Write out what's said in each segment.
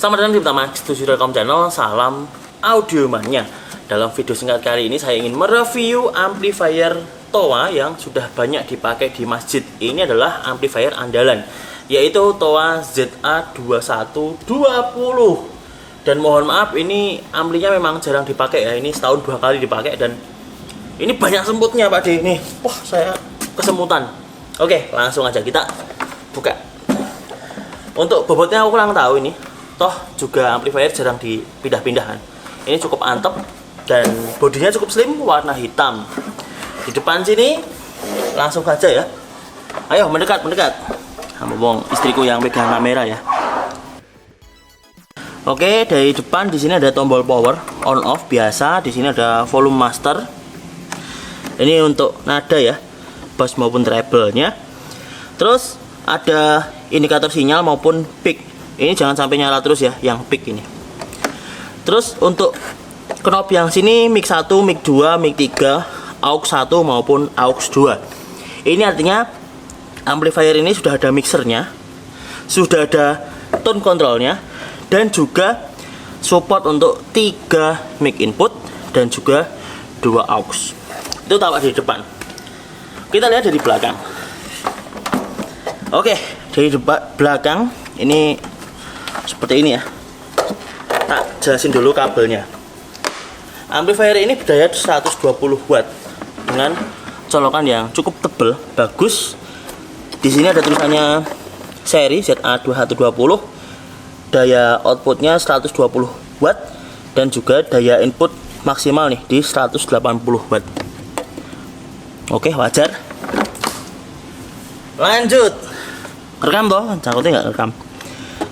Selamat datang di pertama Studio.com channel, salam audiomania. Dalam video singkat kali ini saya ingin mereview amplifier TOA yang sudah banyak dipakai di masjid. Ini adalah amplifier andalan, yaitu TOA ZA2120. Dan mohon maaf, ini amplinya memang jarang dipakai ya. Ini setahun 2 kali dipakai dan ini banyak semutnya Pak D. Nih, wah saya kesemutan. Oke, langsung aja kita buka. Untuk bobotnya aku kurang tahu ini. Toh juga amplifier jarang dipindah-pindahan. Ini cukup antep dan bodinya cukup slim, warna hitam. Di depan sini langsung saja ya. Ayo mendekat. Ngomong istriku yang pegang kamera ya. Oke, dari depan di sini ada tombol power on off biasa. Di sini ada volume master. Ini untuk nada ya, bass maupun treble-nya. Terus ada indikator sinyal maupun peak. Ini jangan sampai nyala terus ya, yang peak ini. Terus untuk knob yang sini mic 1, mic 2, mic 3, aux 1 maupun aux 2. Ini artinya amplifier ini sudah ada mixernya, sudah ada tone controlnya, dan juga support untuk 3 mic input dan juga 2 aux. Itu tampak di depan. Kita lihat dari belakang. Oke, dari belakang ini seperti ini ya. Tak jelasin dulu kabelnya. Amplifier ini berdaya 120 watt dengan colokan yang cukup tebal, bagus. Di sini ada tulisannya seri ZA2120. Daya outputnya 120 watt dan juga daya input maksimal nih di 180 watt. Oke, wajar. Lanjut. Rekam toh, cangkutnya nggak rekam.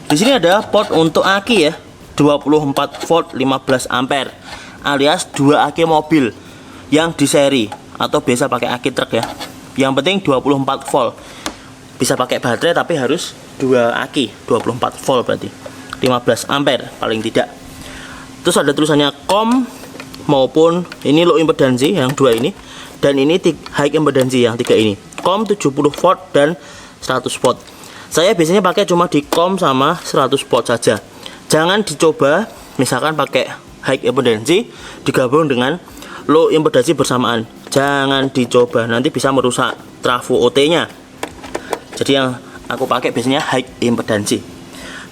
Di sini ada port untuk aki ya, 24 volt 15 ampere, alias 2 aki mobil yang di seri atau biasa pakai aki truk ya. Yang penting 24 volt. Bisa pakai baterai tapi harus 2 aki, 24 volt berarti. 15 ampere paling tidak. Terus ada tulisannya COM maupun ini low impedansi yang 2 ini, dan ini high impedansi yang 3 ini. COM 70 volt dan 100 volt. Saya biasanya pakai cuma di COM sama 100 volt saja. Jangan dicoba misalkan pakai high impedansi digabung dengan low impedansi bersamaan. Jangan dicoba, nanti bisa merusak trafo OT-nya. Jadi yang aku pakai biasanya high impedansi.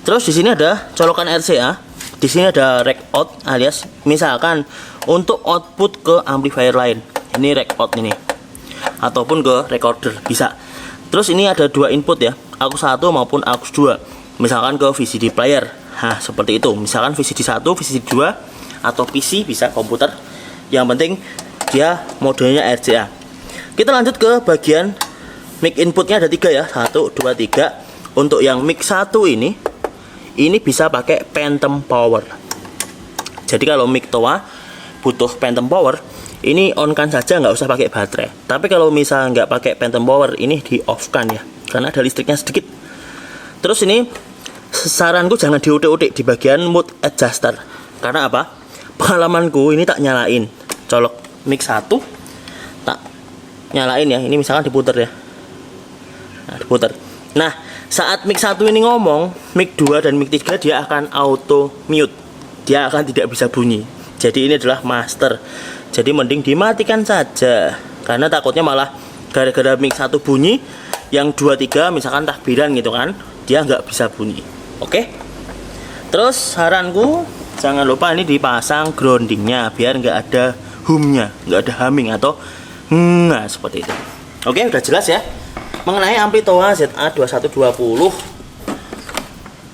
Terus di sini ada colokan RCA. Di sini ada rack out alias misalkan untuk output ke amplifier lain. Ini rack out ini. Ataupun ke recorder bisa. Terus ini ada 2 input ya, aux 1 maupun aux 2. Misalkan ke VCD player. Nah, seperti itu. Misalkan VCD 1, VCD 2 atau PC bisa komputer. Yang penting dia modenya RCA. Kita lanjut ke bagian mic inputnya ada 3 ya. 1, 2, 3. Untuk yang mic 1 ini bisa pakai phantom power. Jadi kalau mic TOA butuh phantom power, ini on kan saja, nggak usah pakai baterai. Tapi kalau misalnya nggak pakai phantom power, ini di off kan ya, karena ada listriknya sedikit. Terus ini saranku jangan diutik-utik di bagian mood adjuster. Karena apa? Pengalamanku ini tak nyalain, colok mic 1 tak nyalain ya. Ini misalkan diputer ya. Nah, diputer. Nah, saat mic 1 ini ngomong, mic 2 dan mic 3 dia akan auto mute. Dia akan tidak bisa bunyi. Jadi ini adalah master. Jadi mending dimatikan saja, karena takutnya malah gara-gara mic 1 bunyi, yang 2, 3 misalkan takbiran gitu kan, dia nggak bisa bunyi. Oke. Terus saranku jangan lupa ini dipasang groundingnya biar nggak ada humnya, nggak ada humming atau nah seperti itu. Oke, udah jelas ya mengenai ampli TOA ZA2120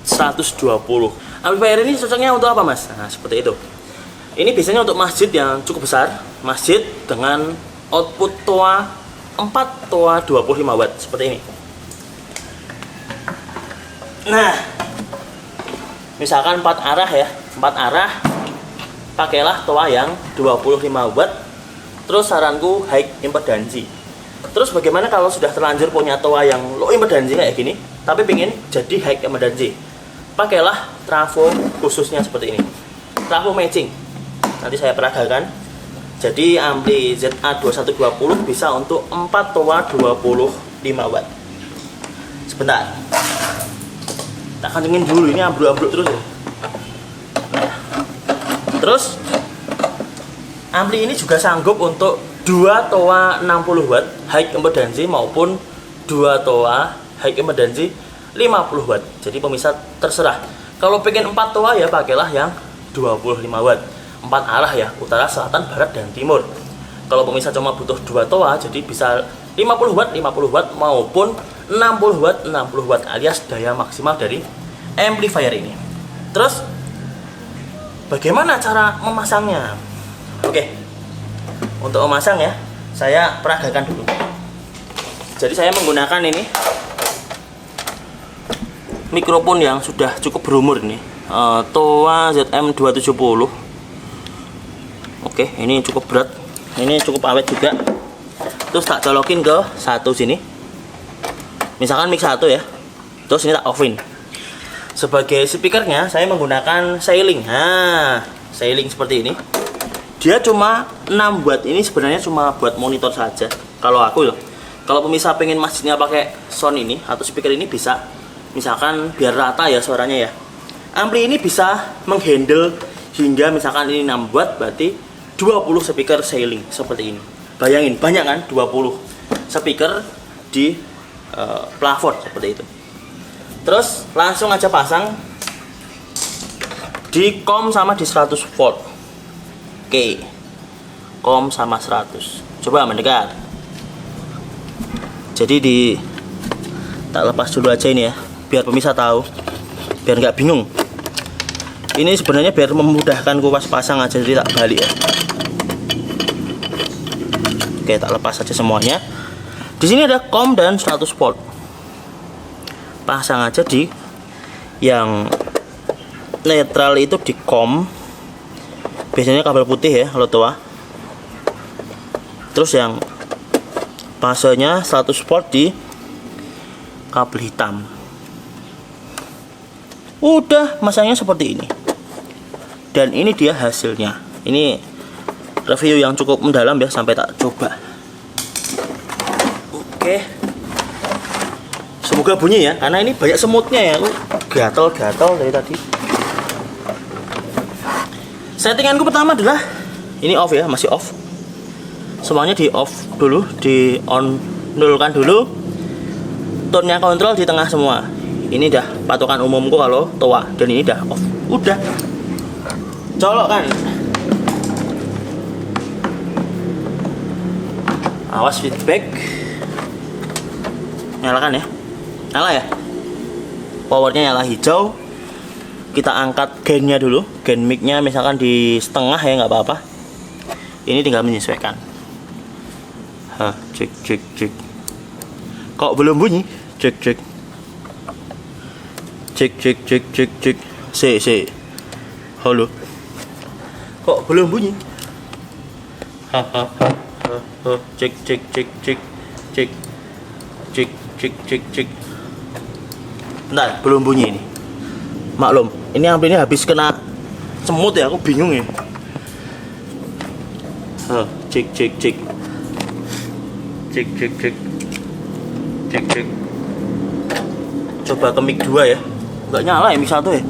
120. Amplifier ini cocoknya untuk apa mas? Nah seperti itu. Ini biasanya untuk masjid yang cukup besar, masjid dengan output TOA 4 TOA 25 watt seperti ini. Nah, misalkan 4 arah ya, 4 arah, pakailah TOA yang 25 watt. Terus saranku high impedansi. Terus bagaimana kalau sudah terlanjur punya TOA yang low impedansi kayak gini, tapi pengen jadi high impedansi? Pakailah trafo khususnya seperti ini, trafo matching. Nanti saya peragakan. Jadi ampli ZA2120 bisa untuk 4 TOA 25 watt. Sebentar. Tak kencengin dulu, ini ambruk-ambruk terus ya. Terus ampli ini juga sanggup untuk 2 toa 60 watt high impedansi maupun 2 toa high impedansi 50 watt. Jadi pemirsa terserah. Kalau pengen 4 toa ya pakailah yang 25 watt. 4 arah ya, utara, selatan, barat, dan timur. Kalau pemirsa cuma butuh 2 toa, jadi bisa 50 watt, 50 watt maupun 60 watt, 60 watt alias daya maksimal dari amplifier ini. Terus bagaimana cara memasangnya? Oke, untuk memasang ya, saya peragakan dulu. Jadi saya menggunakan ini mikrofon yang sudah cukup berumur ini, Towa ZM270. Oke, ini cukup berat, ini cukup awet juga. Terus tak colokin ke satu sini, misalkan mic 1 ya. Terus ini tak offin. Sebagai speakernya saya menggunakan Sailing. Nah, Sailing seperti ini. Dia cuma 6 watt. Ini sebenarnya cuma buat monitor saja. Kalau aku loh. Kalau pemirsa pengen masjidnya pakai sound ini atau speaker ini bisa, misalkan biar rata ya suaranya ya. Ampli ini bisa menghandle hingga misalkan ini 6 watt, berarti 20 speaker Sailing seperti ini. Bayangin, banyak kan 20 speaker di plafon seperti itu. Terus langsung aja pasang di COM sama di 100 volt. Oke, COM sama 100. Coba mendekat. Jadi tak lepas dulu aja ini ya, biar pemirsa tahu, biar nggak bingung. Ini sebenarnya biar memudahkan kupas pasang aja, jadi tak balik ya. Oke, tak lepas aja semuanya. Di sini ada COM dan 100 volt. Pasang aja di yang netral itu di COM. Biasanya kabel putih ya kalau tua. Terus yang pasenya 100 volt di kabel hitam. Udah, masangnya seperti ini. Dan ini dia hasilnya. Ini review yang cukup mendalam ya, sampai tak coba. Oke. Semoga bunyi ya, karena ini banyak semutnya ya. Gatel-gatel dari tadi. Settinganku pertama adalah ini off ya, masih off. Semuanya di off dulu, di on nulkan dulu. Tone-nya kontrol di tengah semua. Ini dah patokan umumku kalau toa, dan ini dah off. Udah. Colok kan. Awas feedback. Nyalakan ya. Nyala ya. Powernya nyala hijau. Kita angkat gainnya dulu, gain mic-nya misalkan di setengah ya, nggak apa-apa. Ini tinggal menyesuaikan. Cek cek cek. Kok belum bunyi? Cek cek. Cek cek cek cek cek. Se. Halo. Kok belum bunyi? Cek cek cek cek cek cek cek cek cek. Bentar, belum bunyi ini. Maklum, ini ampli ini habis kena semut ya, aku bingung ya. Cek cek cek. Cek cek cek. Cek cek. Coba ke mic 2 ya. Enggak nyala ya mic 1 ya.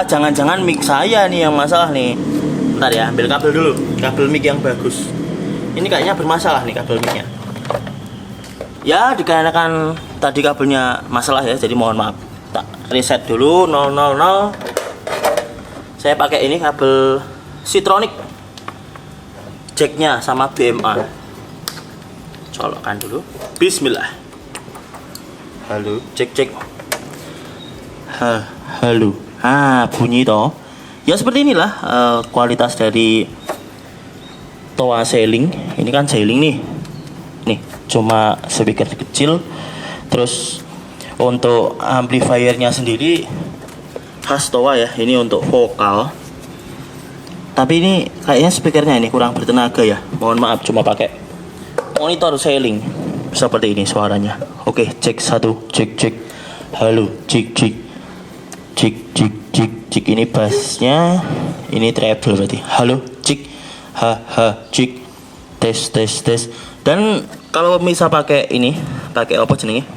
Jangan-jangan mic saya nih yang masalah nih. Bentar ya, ambil kabel dulu. Kabel mic yang bagus. Ini kayaknya bermasalah nih kabel mic-nya. Ya, dikarenakan tadi kabelnya masalah ya, jadi mohon maaf. Tak reset dulu 000. Saya pakai ini kabel Sitronic, jacknya sama BMA. Colokkan dulu. Bismillah. Halo, cek. Halo. Bunyi toh. Ya seperti inilah kualitas dari Towa Sailing. Ini kan Sailing nih. Nih, cuma speaker kecil. Terus untuk amplifiernya sendiri khas Towa ya, ini untuk vokal. Tapi ini kayaknya speakernya ini kurang bertenaga ya. Mohon maaf, cuma pakai monitor Sailing. Seperti ini suaranya. Oke, cek 1, cek. Halo, cek. Cek. Ini bassnya, ini treble berarti. Halo, cek. Cek. Tes. Dan kalau bisa pakai ini, pakai apa jenenge?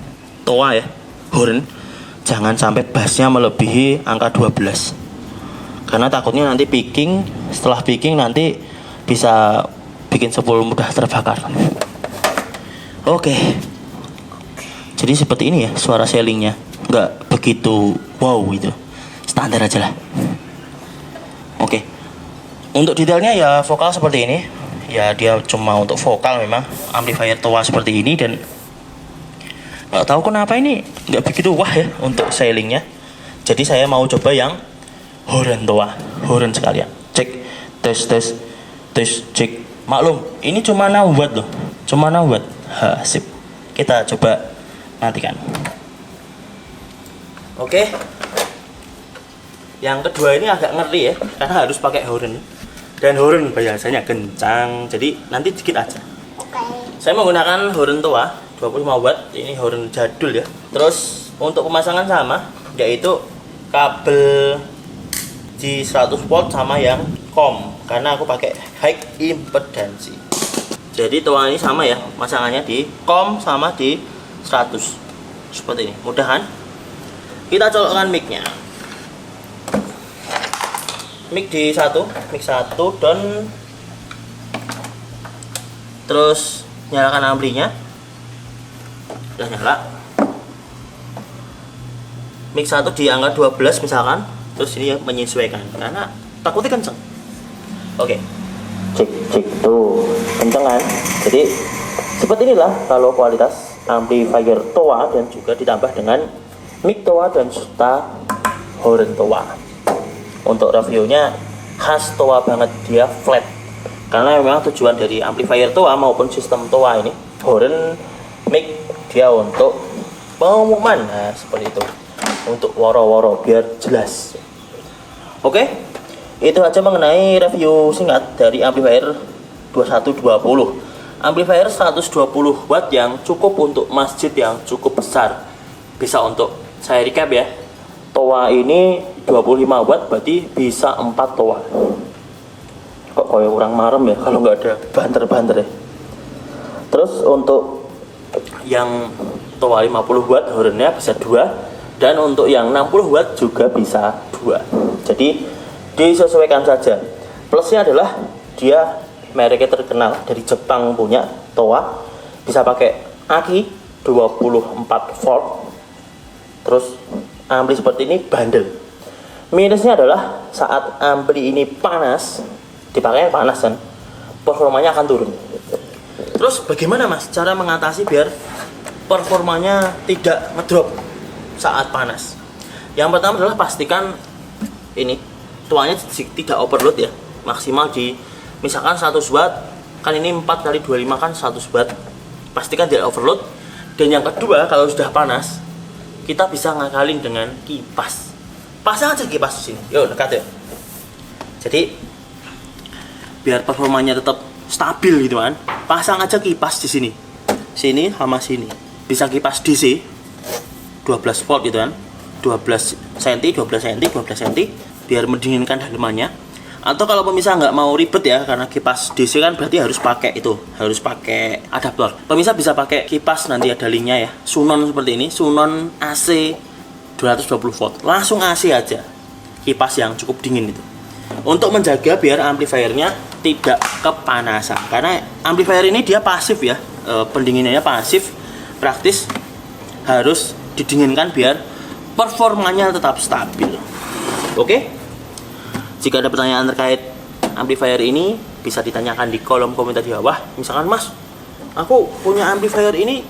Towa ya. Horn, jangan sampai bassnya melebihi angka 12. karena takutnya nanti picking, setelah picking nanti bisa bikin spool mudah terbakar. Oke, jadi seperti ini ya suara sellingnya, nggak begitu wow gitu, standar aja lah. Oke, untuk detailnya ya vokal seperti ini ya, dia cuma untuk vokal memang amplifier Towa seperti ini, dan nggak tahu kenapa ini nggak begitu wah ya untuk sellingnya. Jadi saya mau coba yang horn Towa, horn sekalian. Cek, tes tes tes, cek. Maklum ini cuma 6 watt loh, cuma 6 watt. Sip, kita coba nantikan. Oke, yang kedua ini agak ngeri ya, karena harus pakai horn, dan horn biasanya kencang, jadi nanti dikit aja. Saya menggunakan horn Towa 25 watt, ini horn jadul ya. Terus untuk pemasangan sama, yaitu kabel di 100 volt sama yang COM, karena aku pakai high impedansi. Jadi Towa ini sama ya, masangannya di COM sama di 100 seperti ini. Mudahan kita colokkan mic-nya. Mic di mic 1 dan terus nyalakan amplinya. Udah nyala. Mic 1 di angka 12 misalkan, terus ini ya menyesuaikan karena takutnya kenceng. Oke. Cek tuh, kenceng kan? Jadi seperti inilah kalau kualitas amplifier Towa, dan juga ditambah dengan mic Towa dan serta horn Towa. Untuk reviewnya khas Towa banget, dia flat. Karena memang tujuan dari amplifier Towa maupun sistem Towa ini, horn, mic, dia untuk pengumuman, nah seperti itu, untuk woro-woro biar jelas. Oke, itu aja mengenai review singkat dari amplifier 2120. Amplifier 120 watt yang cukup untuk masjid yang cukup besar. Bisa untuk, saya recap ya, Towa ini 25 watt berarti bisa 4 Towa. Kok kayak kurang marem ya kalau nggak ada banter-banter ya. Terus untuk yang Towa 50 watt hornnya bisa 2, dan untuk yang 60 watt juga bisa 2. Jadi disesuaikan saja. Plusnya adalah dia mereknya terkenal dari Jepang punya Towa, bisa pakai aki 24 volt. Terus ampli seperti ini bandel. Minusnya adalah saat ampli ini panas, dipakai panas kan, performanya akan turun. Terus bagaimana mas cara mengatasi biar performanya tidak ngedrop saat panas? Yang pertama adalah pastikan ini Toanya tidak overload ya, maksimal di misalkan 100 watt, kan ini 4 kali 25 kan 100 watt, pastikan tidak overload. Dan yang kedua, kalau sudah panas kita bisa ngakalin dengan kipas. Pasang aja kipas di sini, yuk dekat ya. Jadi biar performanya tetap stabil gitu kan, pasang aja kipas di sini, sini sama sini. Bisa kipas DC 12 volt gitu kan, 12 cm, 12 cm, 12 cm, biar mendinginkan dalemannya. Atau kalau pemirsa nggak mau ribet ya, karena kipas DC kan berarti harus pakai itu, harus pakai adaptor. Pemirsa bisa pakai kipas, nanti ada linknya ya, Sunon seperti ini, Sunon AC 220 volt, langsung AC aja, kipas yang cukup dingin itu, untuk menjaga biar amplifiernya tidak kepanasan. Karena amplifier ini dia pasif ya, pendinginannya pasif, praktis harus didinginkan biar performanya tetap stabil. Oke? Jika ada pertanyaan terkait amplifier ini, bisa ditanyakan di kolom komentar di bawah. Misalkan mas, aku punya amplifier ini,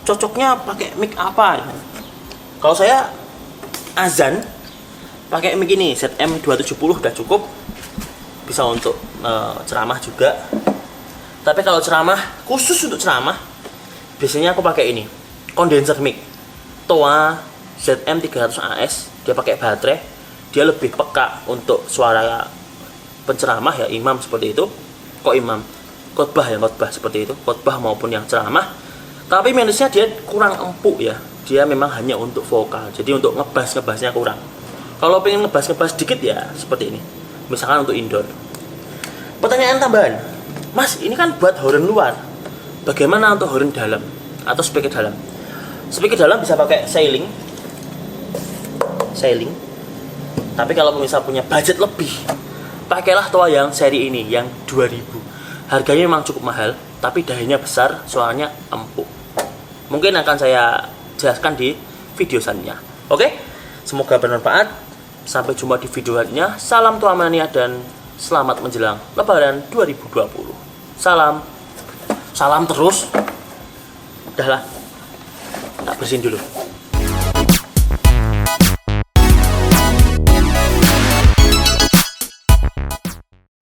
cocoknya pakai mic apa? Kalau saya azan pakai mic ini ZM270 udah cukup, bisa untuk ceramah juga. Tapi kalau ceramah, khusus untuk ceramah, biasanya aku pakai ini, condenser mic Towa ZM300AS. Dia pakai baterai, dia lebih peka untuk suara penceramah ya, imam seperti itu. Kok imam? Khotbah ya, khotbah seperti itu, khotbah maupun yang ceramah. Tapi minusnya dia kurang empuk ya, dia memang hanya untuk vokal, jadi untuk ngebas-ngebasnya kurang. Kalau pengen ngebas-ngebas dikit ya seperti ini, misalkan untuk indoor. Pertanyaan tambahan, mas ini kan buat horn luar, bagaimana untuk horn dalam atau speaker dalam? Speaker dalam bisa pakai sailing Tapi kalau pemirsa punya budget lebih, pakailah toa yang seri ini, yang 2000. Harganya memang cukup mahal, tapi dayanya besar, soalnya empuk. Mungkin akan saya jelaskan di video selanjutnya. Oke, semoga bermanfaat. Sampai jumpa di video selanjutnya. Salam toa mania dan selamat menjelang Lebaran 2020. Salam terus. Udahlah, tak bersihin dulu.